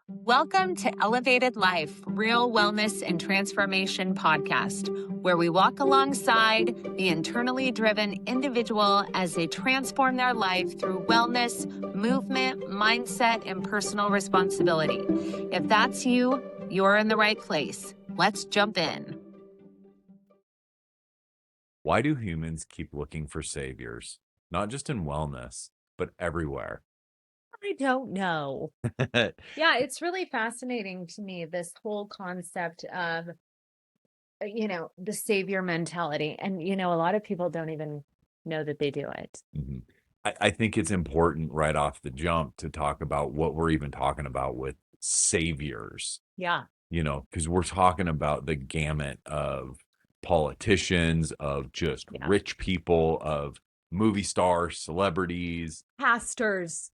Welcome to Elevated Life, Real Wellness and Transformation podcast, where we walk alongside the internally driven individual as they transform their life through wellness, movement, mindset, and personal responsibility. If that's you, you're in the right place. Let's jump in. Why do humans keep looking for saviors? Not just in wellness, but everywhere. I don't know. Yeah, it's really fascinating to me, this whole concept of, the savior mentality. And, a lot of people don't even know that they do it. Mhm. I think it's important right off the jump to talk about what we're even talking about with saviors, Yeah. because we're talking about the gamut of politicians, of just Yeah. rich people, of movie stars, celebrities. Pastors,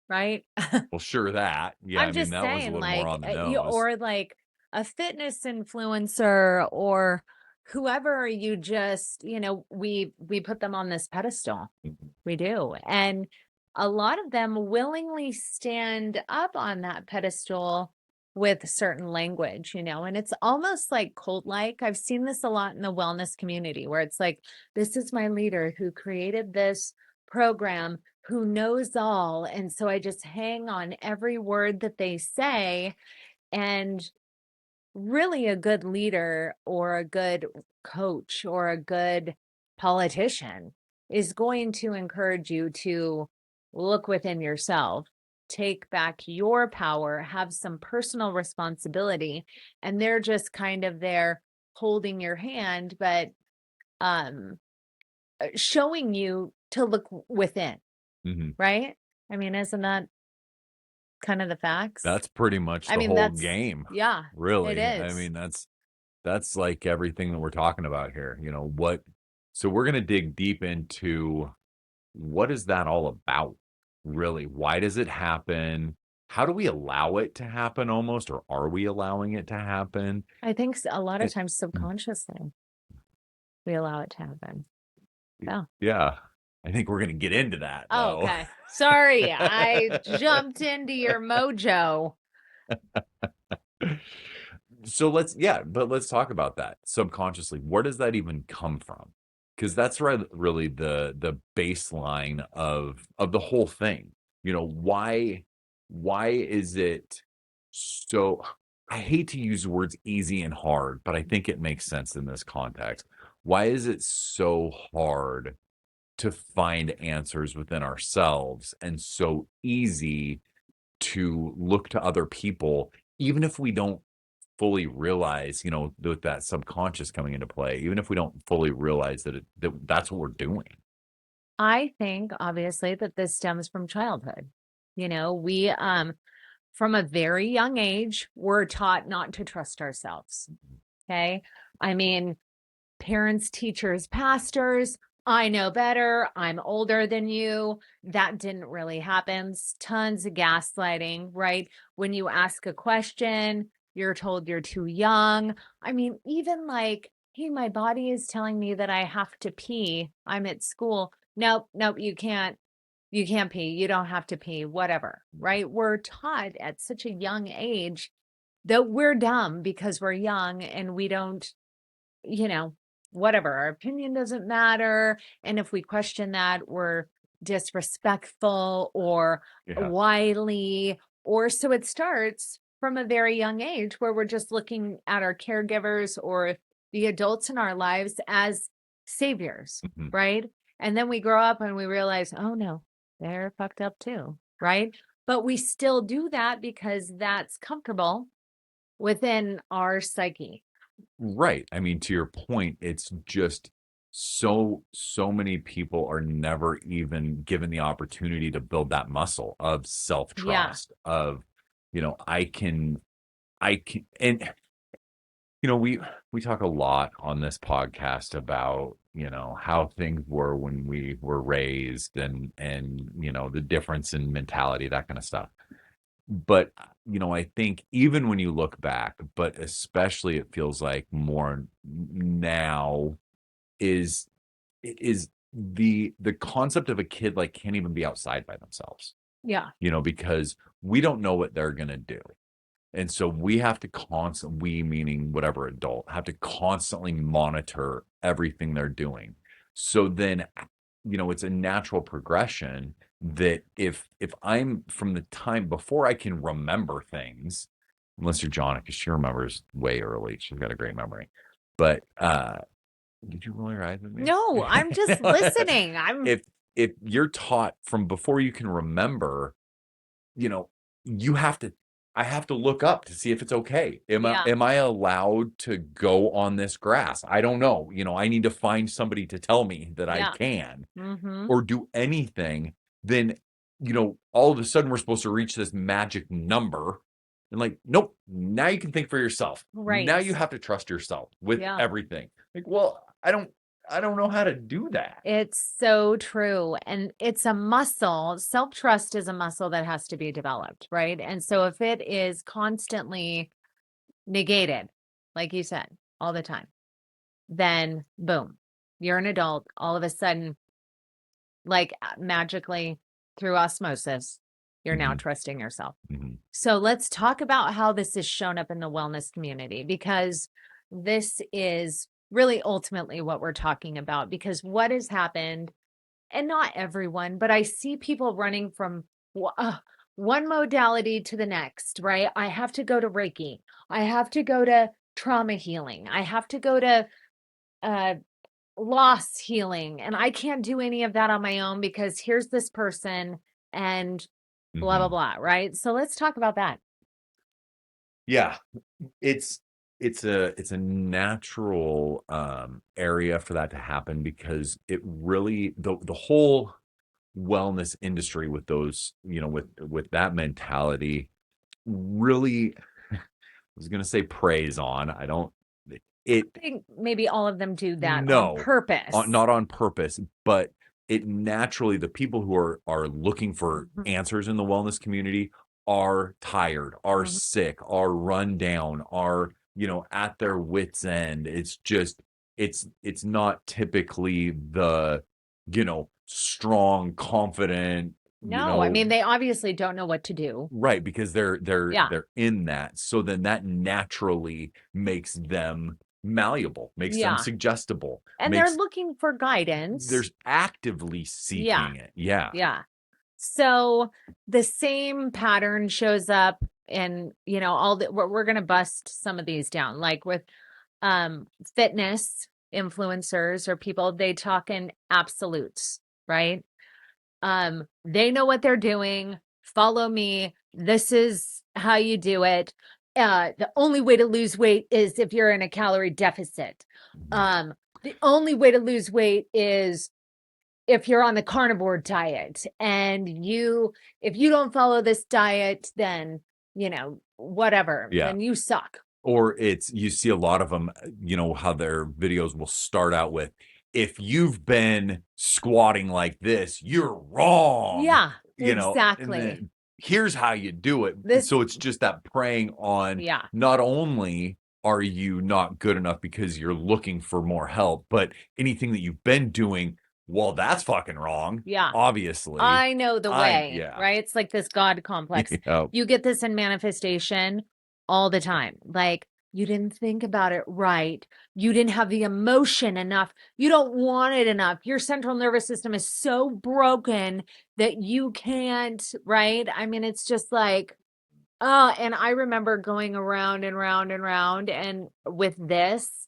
right? Well, sure that. Yeah, I'm I mean, just that one's a saying, little more like, on the nose. or like a fitness influencer or whoever you just, we put them on this pedestal. Mhm. We do. And a lot of them willingly stand up on that pedestal with certain language, and it's almost like cult like. I've seen this a lot in the wellness community where it's like, this is my leader who created this program, who knows all. And so I just hang on every word that they say. And really, a good leader or a good coach or a good politician is going to encourage you to look within yourself, take back your power, have some personal responsibility, and they're just kind of there holding your hand, but um showing you to look within, Mhm. right? I mean, isn't that kind of the facts? That's pretty much I the mean, whole that's, game, yeah, it really. I is. mean, that's like everything that we're talking about here. So we're going to dig deep into what is that all about? Really? Why does it happen? How do we allow it to happen almost, or are we allowing it to happen? I think a lot of And, times subconsciously we allow it to happen. Yeah. yeah, I think we're going to get into that Oh, though. okay. Sorry, I jumped into your mojo. So let's talk about that subconsciously. Where does that even come from? Because that's really the baseline of the whole thing. Why is it so? I hate to use words easy and hard, but I think it makes sense in this context. Why is it so hard to find answers within ourselves and so easy to look to other people, even if we don't fully realize, with that subconscious coming into play, even if we don't fully realize that's what we're doing. I think obviously that this stems from childhood. We from a very young age, we're taught not to trust ourselves. Okay? I mean, parents, teachers, pastors, I know better. I'm older than you. That didn't really happen. Tons of gaslighting, right? When you ask a question, you're told you're too young. I mean, even like, hey, my body is telling me that I have to pee. I'm at school. Nope, nope, you can't. You can't pee. You don't have to pee, whatever, right? We're taught at such a young age that we're dumb because we're young and we don't, you know, whatever, our opinion doesn't matter. And if we question that, we're disrespectful or Yeah. wily, or so it starts from a very young age where we're just looking at our caregivers or the adults in our lives as saviors, Mhm. right? And then we grow up and we realize, oh no, they're fucked up too, right? But we still do that because that's comfortable within our psyche. Right. I mean, to your point, it's just so many people are never even given the opportunity to build that muscle of Yeah. self-trust, of, I can, and we talk a lot on this podcast about, how things were when we were raised, and the difference in mentality, that kind of stuff. But, I think even when you look back, but especially it feels like more now is is the concept of a kid, like, can't even be outside by themselves. Yeah. because we don't know what they're going to do. And so we have to we meaning whatever adult, have to constantly monitor everything they're doing. So then, it's a natural progression that if I'm from the time before I can remember things, unless you're Jonna, because she remembers way early. She's got a great memory. But did you roll your eyes at me? No, I'm just listening. If you're taught from before you can remember, you have to I have to look up to see if it's okay. Yeah. Am I allowed to go on this grass? I don't know. I need to find somebody to tell me that I Yeah. can Mm-hmm. or do anything. Then, all of a sudden we're supposed to reach this magic number. And like, nope, now you can think for yourself. Right. Now you have to trust yourself with Yeah. everything. Like, well, I don't know how to do that. It's so true. And it's a muscle. Self-trust is a muscle that has to be developed, right? And so if it is constantly negated, like you said, all the time, then boom, you're an adult. All of a sudden, like magically through osmosis, you're now Mhm. trusting yourself. Mhm. So let's talk about how this has shown up in the wellness community, because this is really ultimately what we're talking about. Because what has happened, and not everyone, but I see people running from one modality to the next, right? I have to go to Reiki. I have to go to trauma healing. I have to go to loss healing. And I can't do any of that on my own because here's this person and blah, blah, Mhm. blah. Right. So let's talk about that. Yeah. It's a natural area for that to happen because it really the whole wellness industry with those, with that mentality really I was going to say praise on. I don't it I think maybe all of them do that on no, purpose. not on purpose, but it naturally the people who are looking for Mhm. answers in the wellness community are tired, are Mhm. sick, are run down, are at their wits end. It's just it's not typically the strong, confident, No, I mean, they obviously don't know what to do. right, because Yeah. they're in that. So then that naturally makes them malleable, makes them Yeah. suggestible, And they're makes looking for guidance. there's actively seeking it. Yeah. Yeah. So the same pattern shows up in, all the, we're going to bust some of these down, like with fitness influencers or people, they talk in absolutes, right? They know what they're doing. Follow me. This is how you do it. The only way to lose weight is if you're in a calorie deficit. The only way to lose weight is if you're on the carnivore diet, and if you don't follow this diet, then whatever, Yeah. then you suck. Or you see a lot of them, how their videos will start out with, if you've been squatting like this, you're wrong. Yeah, And exactly. then here's how you do it. This- So it's just that preying on Yeah. not only are you not good enough because you're looking for more help, but anything that you've been doing, well, that's fucking wrong. Yeah. Obviously. I know the way, yeah. right? It's like this God complex. Yeah. You get this in manifestation all the time. Like, you didn't think about it right. You didn't have the emotion enough. You don't want it enough. Your central nervous system is so broken that you can't, right? I mean, it's just like, and I remember going around and round and round and with this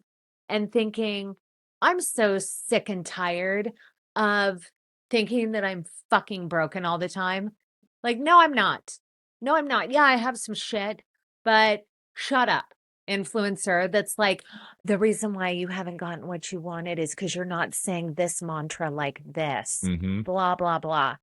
and thinking, I'm so sick and tired of thinking that I'm fucking broken all the time. Like, no, I'm not. No, I'm not. Yeah, I have some shit, but shut up, influencer. That's like, the reason why you haven't gotten what you wanted is because you're not saying this mantra like this. Mhm. Blah, blah, blah.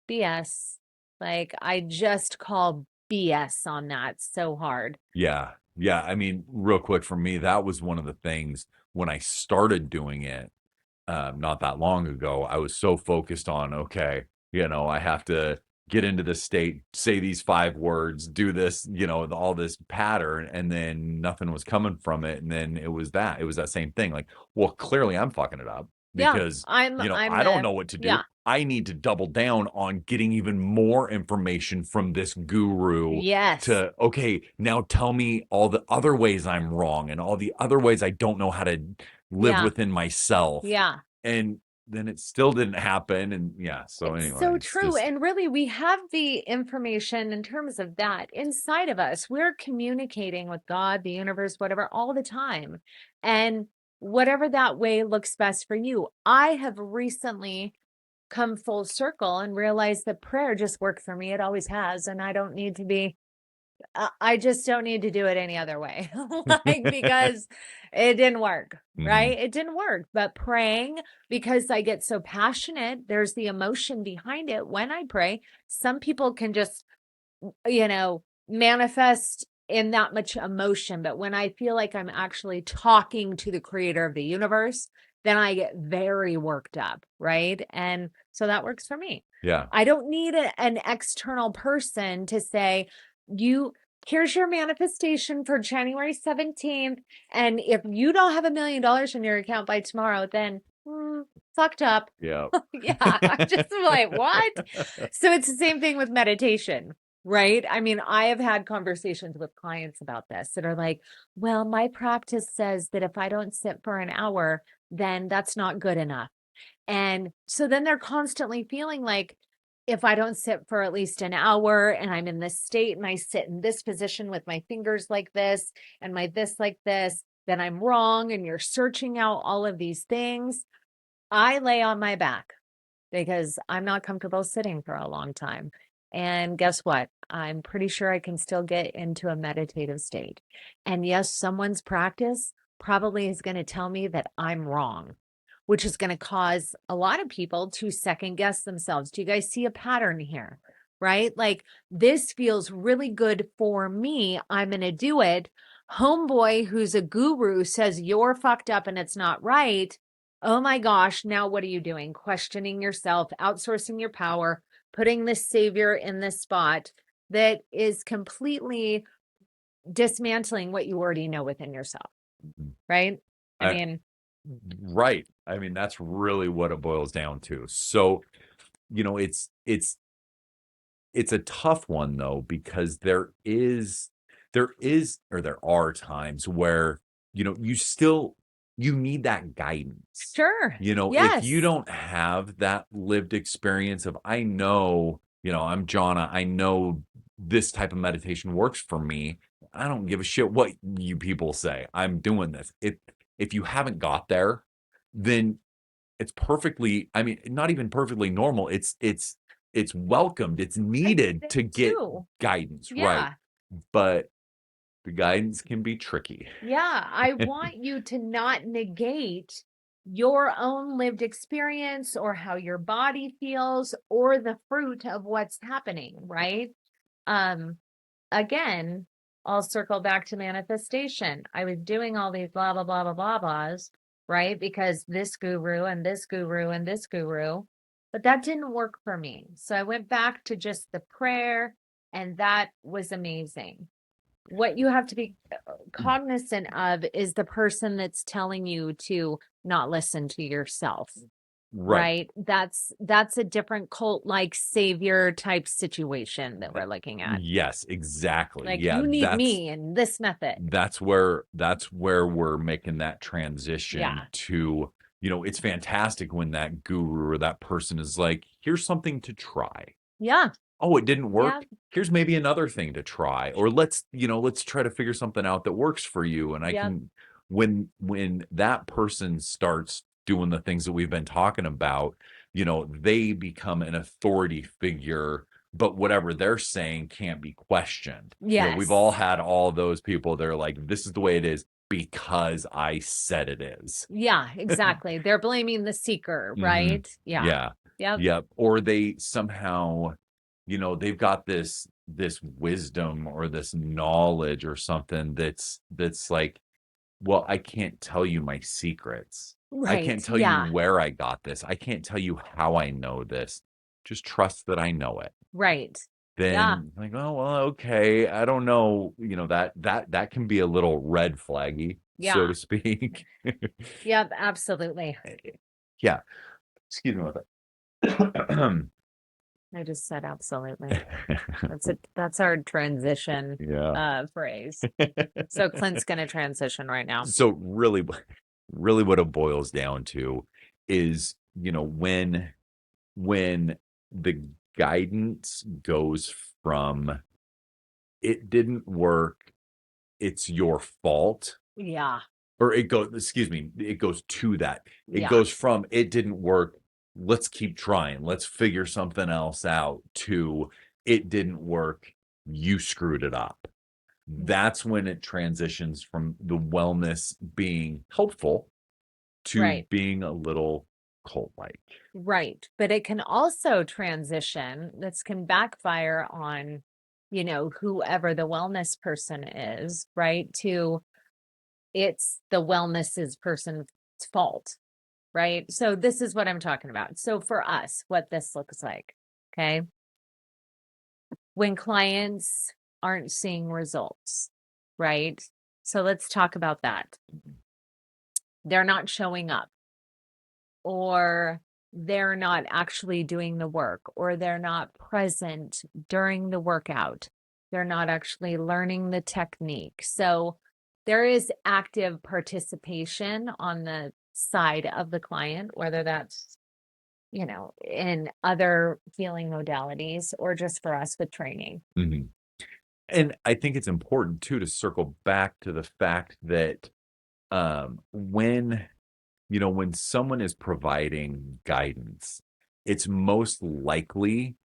BS. Like, I just call BS on that so hard. Yeah. Yeah. I mean, real quick for me, that was one of the things when I started doing it, not that long ago. I was so focused on, okay, I have to get into this state, say these 5 words, do this, all this pattern, and then nothing was coming from it. And then it was that same thing. Like, well, clearly I'm fucking it up Yeah, because, I'm I don't know what to do. yeah. I need to double down on getting even more information from this guru Yes. to, okay, now tell me all the other ways I'm wrong and all the other ways I don't know how to live Yeah. within myself. Yeah. And then it still didn't happen. And so It's anyway, so it's true. just- And really, we have the information in terms of that inside of us. We're communicating with God, the universe, whatever, all the time. And whatever that way looks best for you. I have recently come full circle and realized that prayer just worked for me. It always has. And I don't need to be I just don't need to do it any other way. Like, because it didn't work, Mhm. right? It didn't work. But praying, because I get so passionate, there's the emotion behind it when I pray. Some people can just, manifest in that much emotion. But when I feel like I'm actually talking to the creator of the universe, then I get very worked up, right? And so that works for me. yeah. I don't need an external person to say, here's your manifestation for January 17th. And if you don't have $1 million in your account by tomorrow, then fucked up. Yeah. Yeah. I'm just like, what? So it's the same thing with meditation, right? I mean, I have had conversations with clients about this that are like, well, my practice says that if I don't sit for an hour, then that's not good enough. And so then they're constantly feeling like, if I don't sit for at least an hour and I'm in this state and I sit in this position with my fingers like this and my this like this, then I'm wrong. And you're searching out all of these things. I lay on my back because I'm not comfortable sitting for a long time. And guess what? I'm pretty sure I can still get into a meditative state. And yes, someone's practice probably is going to tell me that I'm wrong, which is going to cause a lot of people to second guess themselves. Do you guys see a pattern here? Right? Like, this feels really good for me. I'm going to do it. Homeboy, who's a guru, says you're fucked up and it's not right. Oh my gosh, now what are you doing? Questioning yourself, outsourcing your power, putting this savior in this spot that is completely dismantling what you already know within yourself. Mhm. Right? I- I mean, Right. I mean, that's really what it boils down to. So, it's a tough one though, because there are times where, you need that guidance. sure. If you Yes. don't have that lived experience of, I know, I'm Jonna, I know this type of meditation works for me. I don't give a shit what you people say. I'm doing this. If you haven't got there, then it's perfectly, I mean, not even perfectly normal. It's welcomed. It's needed to get too. guidance, right? Yeah. But the guidance can be tricky. Yeah. I want you to not negate your own lived experience or how your body feels or the fruit of what's happening, right? Again, I'll circle back to manifestation. I was doing all these blah, blah, blah, blah, blah, blahs, right? Because this guru and this guru and this guru, but that didn't work for me. So I went back to just the prayer, and that was amazing. What you have to be cognizant of is the person that's telling you to not listen to yourself. Right. That's a different cult-like savior type situation that we're looking at. Yes, exactly. Like, Yeah, you need that's me in this method. that's where we're making that transition Yeah. to, it's fantastic when that guru or that person is like, here's something to try. Yeah. Oh, it didn't work. Yeah. Here's maybe another thing to try. Or let's try to figure something out that works for you. And I Yeah. can, when that person starts doing the things that we've been talking about, they become an authority figure, but whatever they're saying can't be questioned. We've all Yes. had all those people. They're like, this is the way it is because I said it is. Yeah, exactly. They're blaming the seeker, Mhm. right? Yeah. Yeah. Yep. Yep. Or they somehow, they've got this wisdom or this knowledge or something that's like, well, I can't tell you my secrets. I can't Right. tell Yeah. you where I got this. I can't tell you how I know this. Just trust that I know it. Right. Then Yeah. like, oh well, okay. I don't know. That can be a little red flaggy, so Yeah. to speak. Yep. Absolutely. Yeah. Excuse me with it. I just said absolutely. That's our transition Yeah. phrase. So Clint's gonna transition right now. So really, really what it boils down to is, when the guidance goes from it didn't work, it's your fault, Yeah. or it goes, excuse me, it goes to that. It Yeah. goes from it didn't work, let's keep trying, let's figure something else out, to it didn't work, you screwed it up. That's when it transitions from the wellness being helpful to Right. being a little cult-like. Right. But it can also transition, this can backfire on, whoever the wellness person is, right? To it's the wellness person's fault, right? So this is what I'm talking about. So for us, what this looks like, okay? When clients aren't seeing results, right? So let's talk about that. They're not showing up, or they're not actually doing the work, or they're not present during the workout. They're not actually learning the technique. So there is active participation on the side of the client, whether that's, in other healing modalities or just for us with training. Mhm. And I think it's important too to circle back to the fact that when someone is providing guidance, it's most likely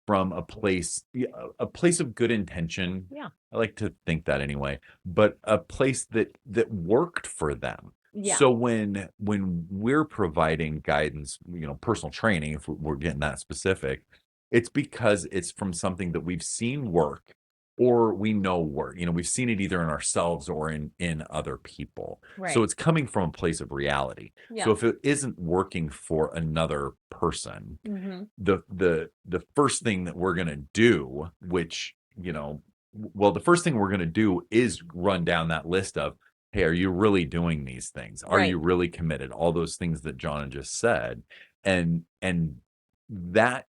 from a place of good intention. Yeah. I like to think that anyway, but a place that worked for them. Yeah. So when we're providing guidance, personal training, if we're getting that specific, it's because it's from something that we've seen work, or we know work. We've seen it either in ourselves or in other people. So Right. it's coming from a place of reality. Yeah. So if it isn't working for another person, Mm-hmm. the first thing that we're going to do, the first thing we're going to do is run down that list of, hey, are you really doing these things? Are you Right. really committed? All those things that John just said. And that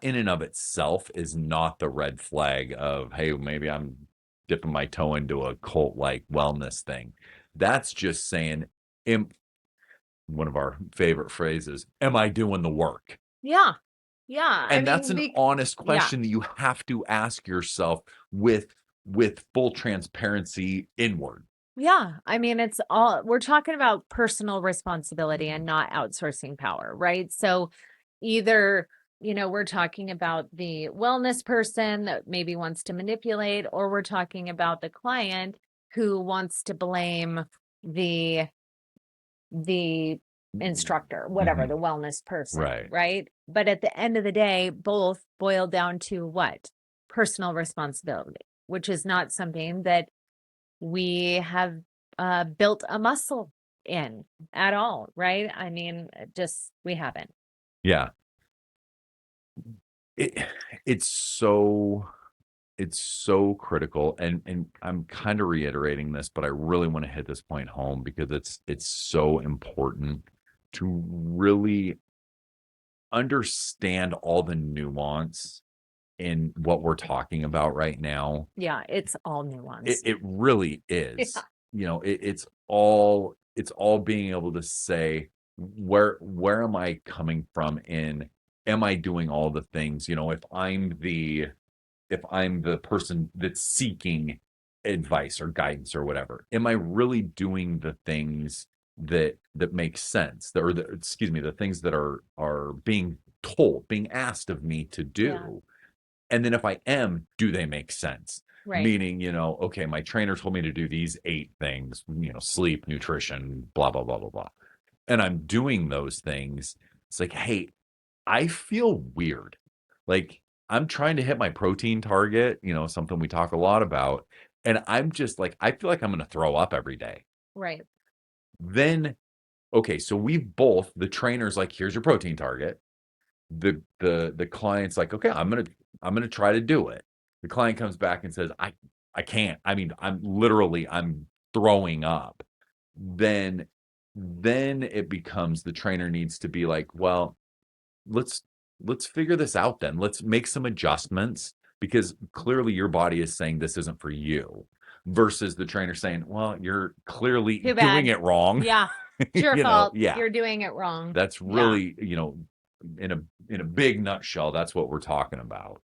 in and of itself is not the red flag of, hey, maybe I'm dipping my toe into a cult-like wellness thing. That's just saying, one of our favorite phrases, am I doing the work? Yeah. Yeah. And that's an honest yeah. question that you have to ask yourself with full transparency inward. Yeah. I mean, we're talking about personal responsibility and not outsourcing power, right? So either, we're talking about the wellness person that maybe wants to manipulate, or we're talking about the client who wants to blame the instructor, whatever, Mhm. the wellness person, Right. right? But at the end of the day, both boil down to what? Personal responsibility, which is not something that we have built a muscle in at all, right? I mean, we haven't. Yeah. It it's so it's so critical, and I'm kind of reiterating this, but I really want to hit this point home because it's so important to really understand all the nuance in what we're talking about right now. Yeah, it's all nuance. It really is. It's all being able to say, where am I coming from in, am I doing all the things? If I'm the person that's seeking advice or guidance or whatever, am I really doing the things that make sense? Excuse me, the things that are being asked of me to do. Yeah. And then if I am, do they make sense? Right. Meaning, okay, my trainer told me to do these 8 things, sleep, nutrition, blah, blah, blah, blah, blah. And I'm doing those things. It's like, hey, I feel weird. Like, I'm trying to hit my protein target, something we talk a lot about. And I'm just like, I feel like I'm going to throw up every day. Right. Then, okay, so the trainer's like, here's your protein target. The client's like, okay, I'm gonna try to do it. The client comes back and says, I can't. I mean, I'm throwing up. Then it becomes the trainer needs to be like, well, let's figure this out then. Let's make some adjustments because clearly your body is saying this isn't for you versus the trainer saying, well, you're clearly Too doing bad. it wrong. Yeah. It's your You know, fault. yeah. You're doing it wrong. That's Yeah. really, in a big nutshell, that's what we're talking about.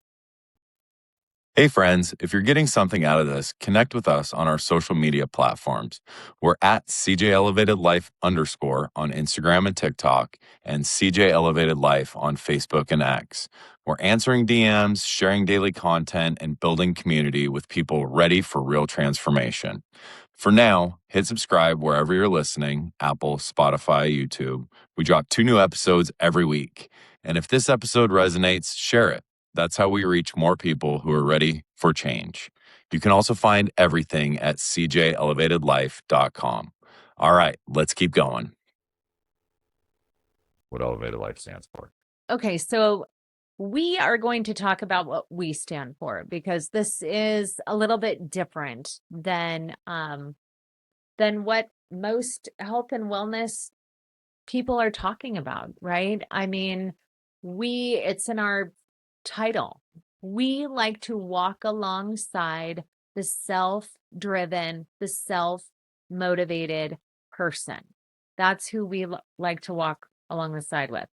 Hey friends, if you're getting something out of this, connect with us on our social media platforms. We're at CJ Elevated Life _ on Instagram and TikTok, and CJ Elevated Life on Facebook and X. We're answering DMs, sharing daily content, and building community with people ready for real transformation. For now, hit subscribe wherever you're listening, Apple, Spotify, YouTube. We drop 2 new episodes every week. And if this episode resonates, share it. That's how we reach more people who are ready for change. You can also find everything at cjelevatedlife.com. All right, let's keep going. What Elevated Life stands for. Okay, so we are going to talk about what we stand for because this is a little bit different than what most health and wellness people are talking about, right? I mean, it's in our title. We like to walk alongside the self-driven, the self-motivated person. That's who we like to walk along the side with.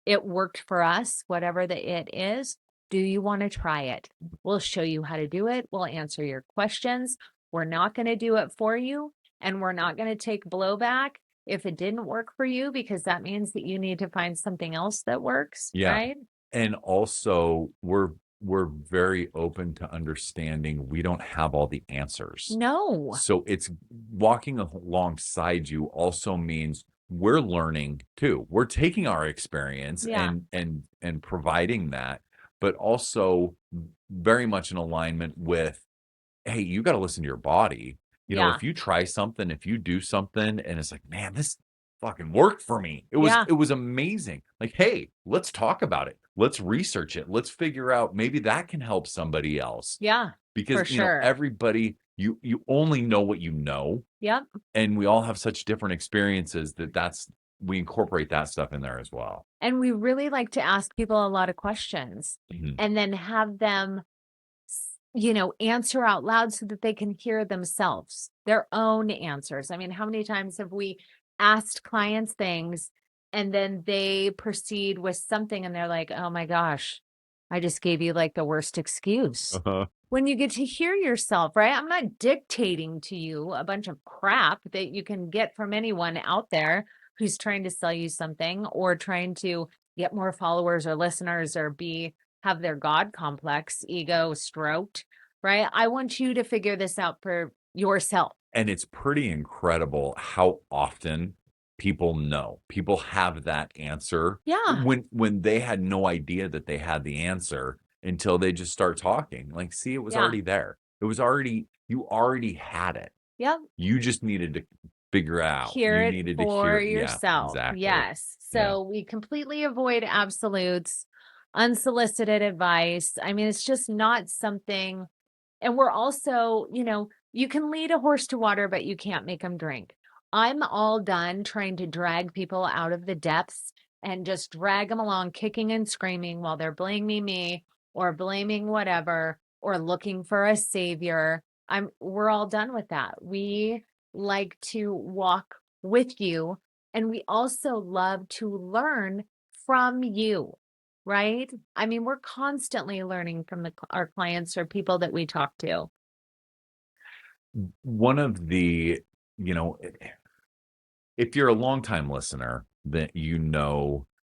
It worked for us, whatever it is. Do you want to try it? We'll show you how to do it. We'll answer your questions. We're not going to do it for you, and we're not going to take blowback if it didn't work for you, because that means that you need to find something else that works, Yeah. right? And also we're very open to understanding we don't have all the answers. No. So it's walking alongside you also means we're learning too. We're taking our experience Yeah. and providing that, but also very much in alignment with, hey, you got to listen to your body. Yeah. If you try something, if you do something and it's like, man, this fucking worked for me. It Yeah. was amazing. Like, hey, let's talk about it. Let's research it. Let's figure out maybe that can help somebody else. Yeah, Because for sure. everybody, you only know what you know. Yep. And we all have such different experiences we incorporate that stuff in there as well. And we really like to ask people a lot of questions Mhm. and then have them, answer out loud so that they can hear themselves, their own answers. I mean, how many times have we asked clients things and then they proceed with something and they're like, oh my gosh, I just gave you like the worst excuse. Uh-huh. When you get to hear yourself, right? I'm not dictating to you a bunch of crap that you can get from anyone out there who's trying to sell you something or trying to get more followers or listeners or have their God complex ego stroked, right? I want you to figure this out for yourself. And it's pretty incredible how often people have that answer. Yeah. When they had no idea that they had the answer until they just start talking. Like, see, it was Yeah. already there. You already had it. Yep. You just needed to figure out. Hear You it needed to for hear it. Yeah, yourself. exactly. Yes. Yeah. So we completely avoid absolutes, unsolicited advice. I mean, it's just not something. And we're also, you can lead a horse to water, but you can't make them drink. I'm all done trying to drag people out of the depths and just drag them along, kicking and screaming while they're blaming me or blaming whatever or looking for a savior. We're all done with that. We like to walk with you, and we also love to learn from you. Right? I mean, we're constantly learning from our clients or people that we talk to. One of the, if you're a longtime listener, then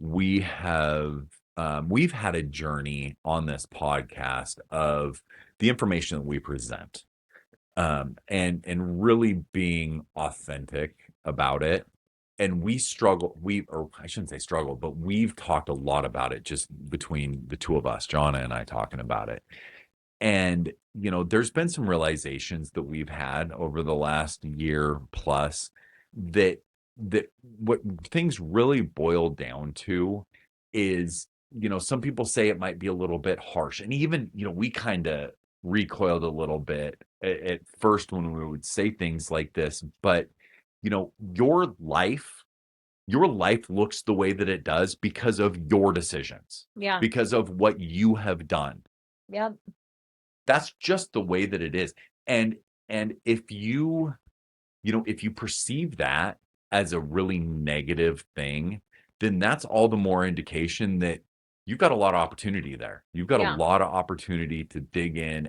we've had a journey on this podcast of the information that we present, and really being authentic about it. And I shouldn't say struggle, but we've talked a lot about it just between the two of us, Jonna and I talking about it. And, there's been some realizations that we've had over the last year plus that what things really boil down to is, some people say it might be a little bit harsh. And even, we kind of recoiled a little bit at first when we would say things like this, but your life your life looks the way that it does because of your decisions, Yeah. because of what you have done. Yep. That's just the way that it is. And if you if you perceive that as a really negative thing, then that's all the more indication that you've got a lot of opportunity there. You've got a Yeah. lot of opportunity to dig in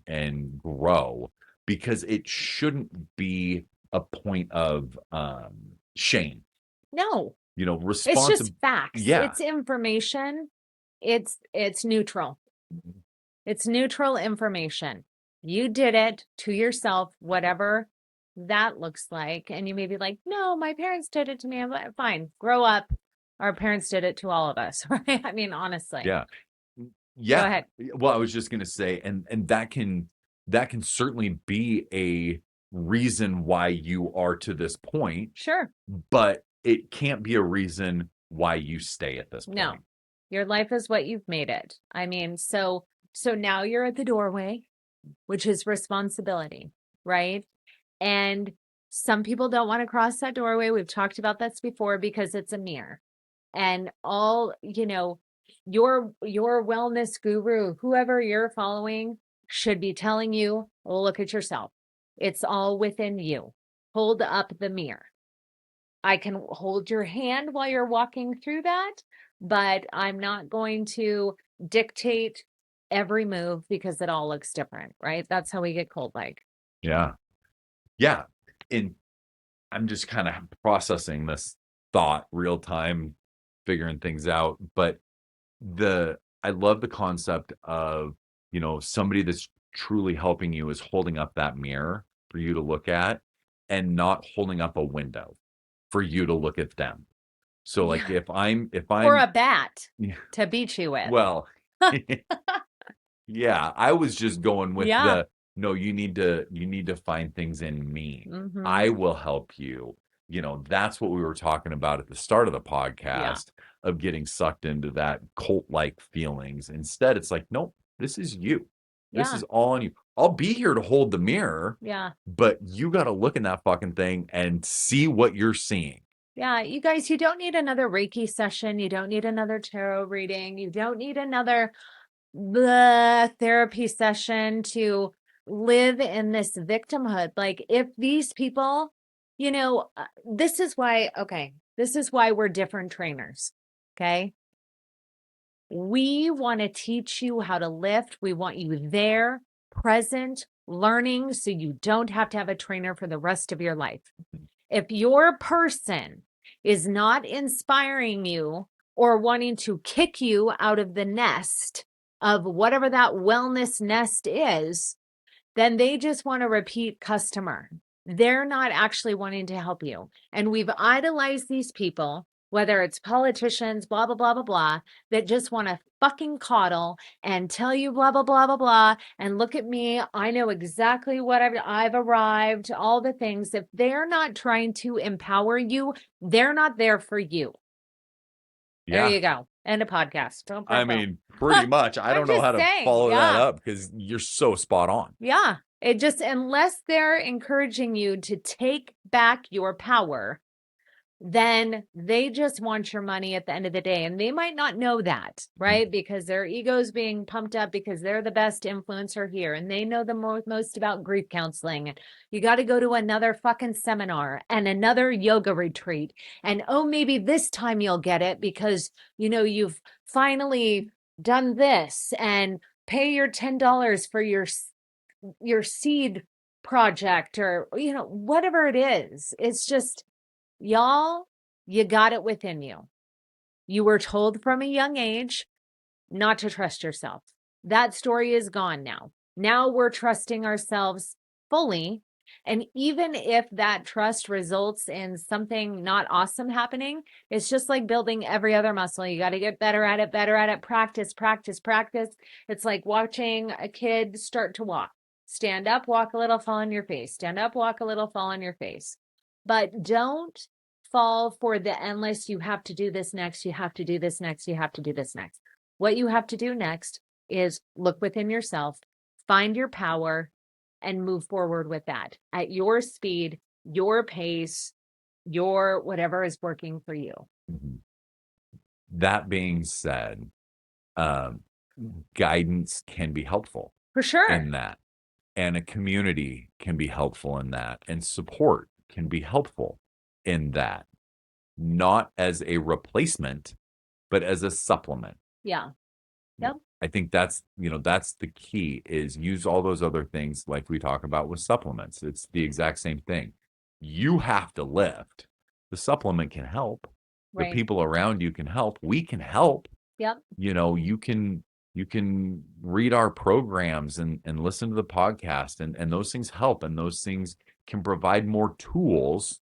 and grow, because it shouldn't be a point of shame. No, it's Responsible. just facts. Yeah. It's information. It's neutral. It's neutral information. You did it to yourself, whatever that looks like. And you may be like, no, my parents did it to me. I'm like, fine, grow up. Our parents did it to all of us, right? I mean, honestly. Yeah. Go Yeah. ahead. Well, I was just going to say, and that can certainly be a reason why you are to this point, Sure. but it can't be a reason why you stay at this point. No. Your life is what you've made it. I mean, so now you're at the doorway, which is responsibility, right? And some people don't want to cross that doorway. We've talked about this before, because it's a mirror. And all, your wellness guru, whoever you're following, should be telling you, look at yourself. It's all within you. Hold up the mirror. I can hold your hand while you're walking through that, but I'm not going to dictate every move, because it all looks different, right? That's how we get cold like. Yeah. Yeah. And I'm just kind of processing this thought real time, figuring things out. But I love the concept of, somebody that's truly helping you is holding up that mirror for you to look at, and not holding up a window for you to look at them. So like Yeah. if I'm Or a bat Yeah. to beat you with. Well, yeah, I was just going with Yeah. no, you need to find things in me. Mhm. I will help you. That's what we were talking about at the start of the podcast, of getting sucked into that cult-like feelings. Instead, it's like, nope, this is you. This Yeah. is all on you. I'll be here to hold the mirror, Yeah. but you got to look in that fucking thing and see what you're seeing. Yeah. You guys, you don't need another Reiki session. You don't need another tarot reading. You don't need another therapy session to live in this victimhood. Like, if these people, this is why we're different trainers. Okay. We want to teach you how to lift. We want you there, present, learning, so you don't have to have a trainer for the rest of your life. If your person is not inspiring you or wanting to kick you out of the nest of whatever that wellness nest is, then they just want a repeat customer. They're not actually wanting to help you. And we've idolized these people, whether it's politicians, blah, blah, blah, blah, blah, that just want to fucking coddle and tell you blah, blah, blah, blah, blah. And look at me. I know exactly what I've arrived, all the things. If they're not trying to empower you, they're not there for you. There Yeah. you go. End of podcast. Boom, boom, I boom. mean, pretty much. I I'm don't know just how to saying, follow that yeah. up, because you're so spot on. Yeah. It just, unless they're encouraging you to take back your power, then they just want your money at the end of the day. And they might not know that, right? Because their ego's being pumped up because they're the best influencer here and they know the most about grief counseling. You got to go to another fucking seminar and another yoga retreat. And oh, maybe this time you'll get it because, you've finally done this, and pay your $10 for your seed project, or, whatever it is. It's just, y'all, you got it within you. You were told from a young age not to trust yourself. That story is gone now. Now we're trusting ourselves fully. And even if that trust results in something not awesome happening, it's just like building every other muscle. You got to get better at it, practice, practice, practice. It's like watching a kid start to walk. Stand up, walk a little, fall on your face. Stand up, walk a little, fall on your face. But don't fall for the endless, you have to do this next, you have to do this next, you have to do this next. What you have to do next is look within yourself, find your power, and move forward with that at your speed, your pace, your whatever is working for you. Mhm. That being said, um, guidance can be helpful For sure. in that, and a community can be helpful in that, and support can be helpful in that, not as a replacement, but as a supplement. Yeah. Yep. I think that's, that's the key, is use all those other things like we talk about with supplements. It's the exact same thing. You have to lift. The supplement can help. The Right. people around you can help. We can help. Yep. You can read our programs and listen to the podcast, and those things help, and those things can provide more tools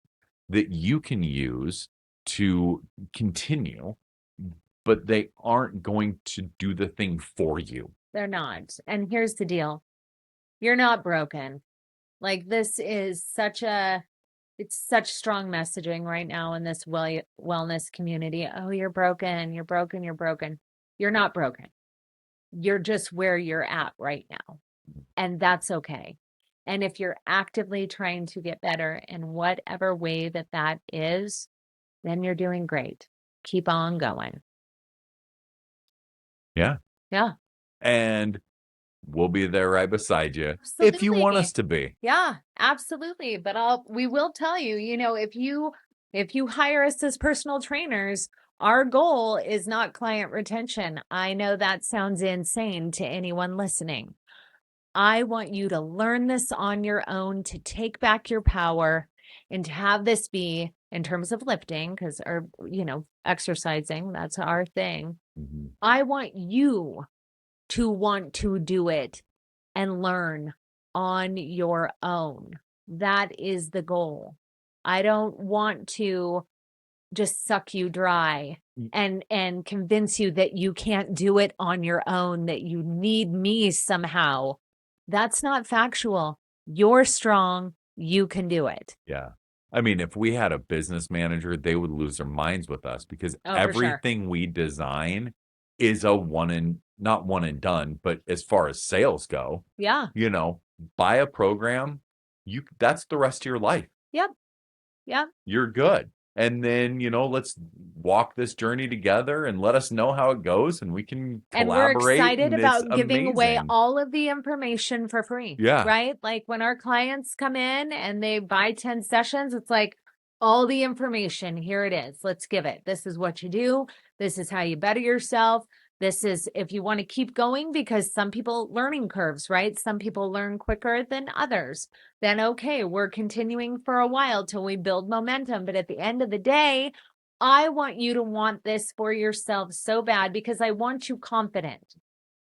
that you can use to continue, but they aren't going to do the thing for you. They're not. And here's the deal. You're not broken. Like this is it's such strong messaging right now in this wellness community. Oh, you're broken. You're broken. You're broken. You're not broken. You're just where you're at right now. And that's okay. And if you're actively trying to get better in whatever way that is, then you're doing great. Keep on going. Yeah. Yeah. And we'll be there right beside you if you want Absolutely. us to be. Yeah, absolutely. But we will tell you, if you hire us as personal trainers, our goal is not client retention. I know that sounds insane to anyone listening. I want you to learn this on your own, to take back your power, and to have this be, in terms of lifting, or exercising, that's our thing. Mhm. I want you to want to do it and learn on your own. That is the goal. I don't want to just suck you dry and convince you that you can't do it on your own, that you need me somehow. That's not factual. You're strong. You can do it. Yeah. I mean, if we had a business manager, they would lose their minds with us, because Oh, for sure. everything we design is not one and done, but as far as sales go, Yeah. buy a program, that's the rest of your life. Yep. Yep. You're good. And then, let's walk this journey together and let us know how it goes, and we can And we're collaborate. excited And it's about giving away amazing. all of the information for free. Yeah. Right? Like when our clients come in and they buy 10 sessions, it's like all the information. Here it is. Let's give it. This is what you do. This is how you better yourself. This is if you want to keep going, because some people learning curves, right? Some people learn quicker than others. Then, okay, we're continuing for a while till we build momentum. But at the end of the day, I want you to want this for yourself so bad, because I want you confident.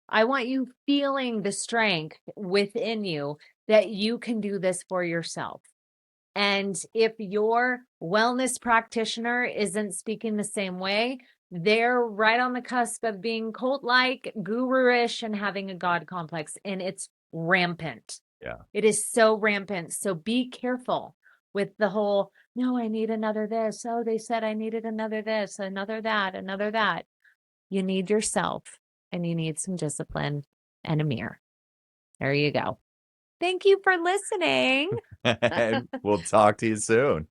I want you feeling the strength within you that you can do this for yourself. And if your wellness practitioner isn't speaking the same way, they're right on the cusp of being cult-like, guru-ish, and having a God complex. And it's rampant. Yeah. It is so rampant. So be careful with the whole, no, I need another this. Oh, they said I needed another this, another that, another that. You need yourself, and you need some discipline and a mirror. There you go. Thank you for listening. We'll talk to you soon.